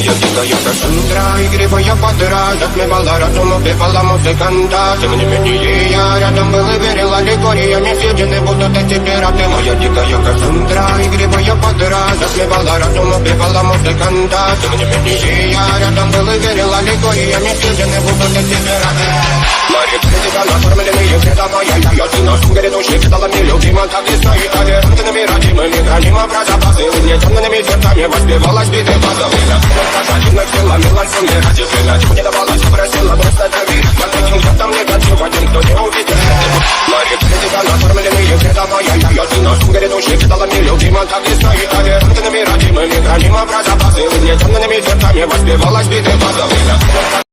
Моя дикая Кассандра, игривая подра, затмевала разум, убивала музыканта. Тем не менее я рядом был и верил аллегориями, съедены будут эти пираты. Моя дикая Кассандра, игривая подра, затмевала разум, убивала музыканта. Тем не менее я рядом был и верил аллегориями, съедены будут эти пираты. Мария, тебя накормленные предавая, я сына сум грядущий, кидала мне любима, так и стоит толерантными, родимыми, хранимо про запасы. Угнетенными сердцами воспевалась биты базовые. Просадина сила, мелансом не ради сына. Чего не давалась, просила просто доверить. Под таким жестом негатив, один, кто не увидит. Мария, тебя накормленные предавая, я сына сум грядущий, кидала мне любима, так и стоит толерантными, родимыми, хранимо про запасы. Угнетенными сердцами воспевалась биты базовые.